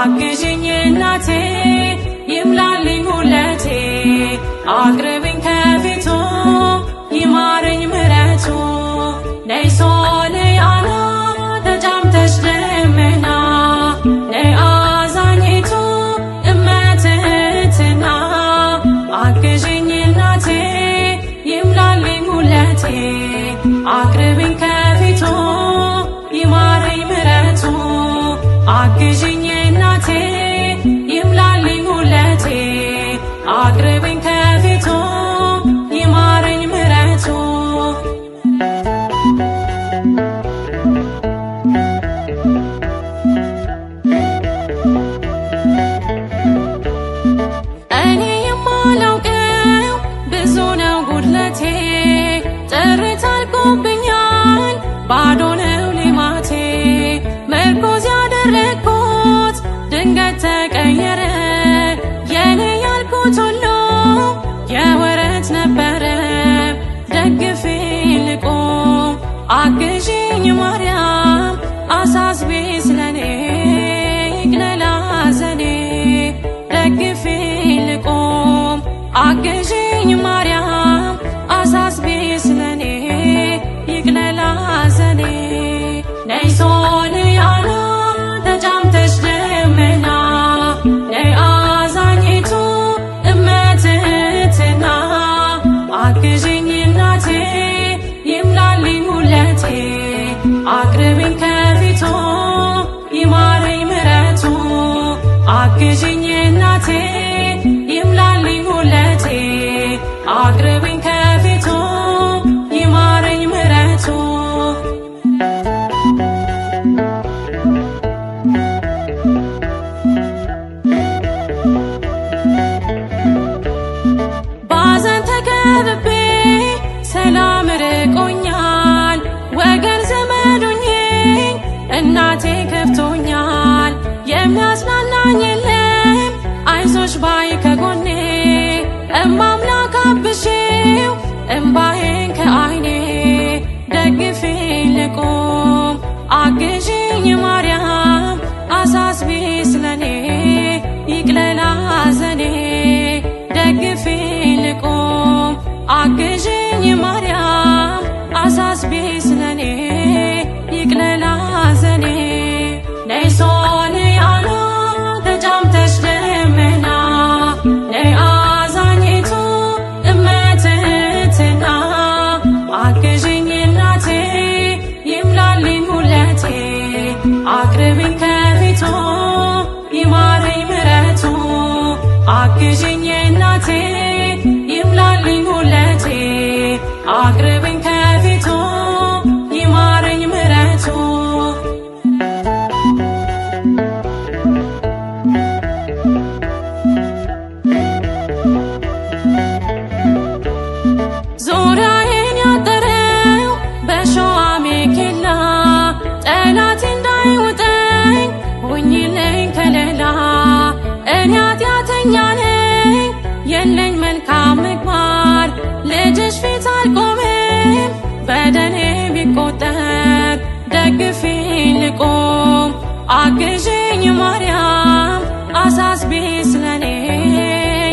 አግዥኝ እናቴ ይምላልኝ ሁለቴ አቅርብኝ ከፊቱ ይማረኝ ምሕረቱ ነይ ሶልያና ተጫምተሽ ደመና ነይ አዛኝቱ እመትህትና አግዥኝ እናቴ ይምላልኝ ሁለቴ አቅርብኝ ከፊቱ ይማረኝ ምሕረቱ አግዥኝ እናቴ ይምላልኝ ሁለቴ አቅርብኝ ከፊቱ ይማረኝ ምሕረቱ እኔ የማላውቀው ብዙ ነው ጉድለቴ ጥርት አልቆብኛል ባዶ ነው ሌማቴ ምርኮዝ ያደረግኩት ድንገት ተቀየረ የኔ ያልኩት ሁሉ የወረት ነበረ ደግፌ ልቆም አግዥኝ ማርያም አሳስቤ ስለኔ ይቅለል ሐዘኔ ደግፌ ልቆም አግዥኝ ማርያም አሳስቤ ስለኔ ይቅለል ሐዘኔ ነይ ሶልያና ተጫምተሽ ደመና ነይ አዛኝቱ እመትህትና አግዥኝ እናቴ ይምላልኝ ሁለቴ አቅርብኝ ከፊቱ ይማረኝ ምሕረቱ አግዥኝ እናቴ ይምላልኝ ሁለቴ አቅርብኝ ከፊቱ ይማረኝ ምሕረቱ ባዘን ተከብቤ ሰላም ርቆኛል ወገን ዘመዱኝኝ እናቴ ከፍቶኛል የሚያጽናናኝ የለም አይዞሽ ባይ ከጎኔ እማምላክ አብሼው እምባዬን ከዓይኔ ደግፌ ልቆም አግዥኝ ማርያም አሳስቤ ስለኔ ይቅለል ሐዘኔ ደግፌ ልቆም አግዥኝ ማርያም አሳስቤ ስለኔ ይቅለል ሐዘኔ ነይ ሶልያና ተጫምተሽ ደመና ነይ አዛኝቱ እመትህትና አግዥኝ እናቴ ይምላልኝ ሁለቴ አቅርብኝ ከፊቱ ይማረኝ ምሕረቱ አግዥኝ እናቴ ይምላልኝ ሁለቴ አቅርብኝ ከፊቱ ይማረኝ ምሕረቱ ዙሪያዬን ያጠረው በሾህ አሜኬላ ጠላቴ እንዳይውጠኝ ሁኚልኝ ከለላ እኔ ኃጢአተኛ ነኝ የለኝ መልካም ምግባር ልጅሽ ፊት አልቆምም በደሌ ቢቆጠር ደግፌ ልቆም አግዥኝ ማርያም አሳስቤ ስለኔ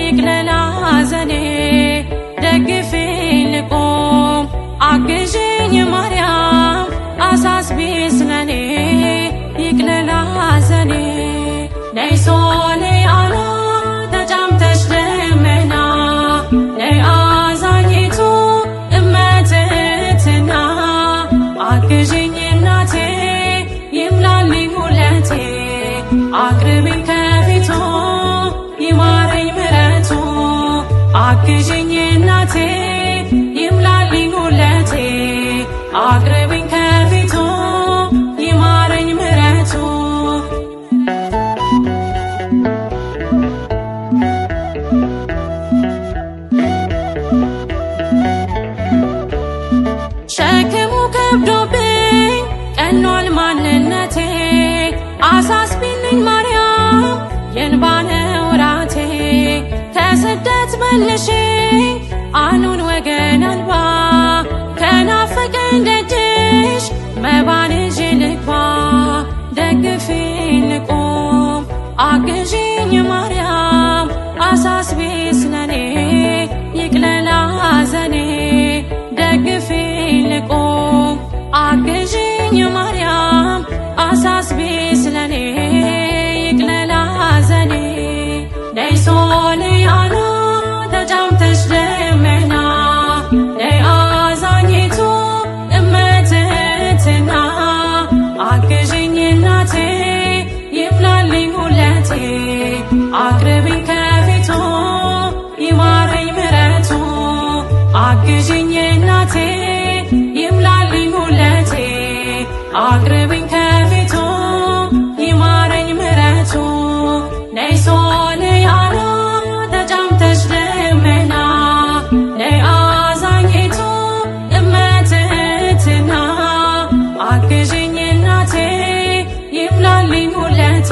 ይቅለል ሐዘኔ ደግፌ ልቆም አግዥኝ ማርያም አሳስቤ ስለኔ ይቅለል ሐዘኔ ነይ ሶልያና ተጫምተሽ ደመና ነይ አዛኝቱ እመትህትና አግዥኝ እናቴ ይምላልኝ ሁለቴ አቅርብኝ ከፊቱ ይማረኝ ምሕረቱ አግዥኝ እናቴ ይምላልኝ ሁለቴ አቅርብኝ ከፊቱ ይማረኝ ምሕረቱ ሸክሙ ከብዶብኝ ቀኗል ማንነቴ አሳስቢልኝ ማርያም የእንባ ነው ራቴ ከስደት መልሽኝ አኑን ወገን አልባ ከናፈቀኝ ደጅሽ መባን ይዤ ልግባ ደግፌ ልቆም አግዢኝ ማርያም አሳስቢ ስለኔ ይቅለል ሐዘኔ ደግፊኝ ልቁም አግዢኝ ማርያም አሳስቢ ስለኔ ይቅለል ሐዘኔ ነይ ሶልያና ተጫምተሽ ደመና ነይ አዛኝቱ እመትህትና አግዢኝ እናቴ ይምላልኝ ሁለቴ አቅርቢኝ ከፊቱ ይማረኝ ምሕረቱ አግዢኝ እናቴ ይምላልኝ ሁለቴ አቅርቢኝ ከፊቱ ይማረኝ ምሕረቱ ነይ ሶልያና ተጫምተሽ ደመና ነይ አዛኝቱ እመትህትና አግዢኝ እናቴ ይምላልኝ ሁለቴ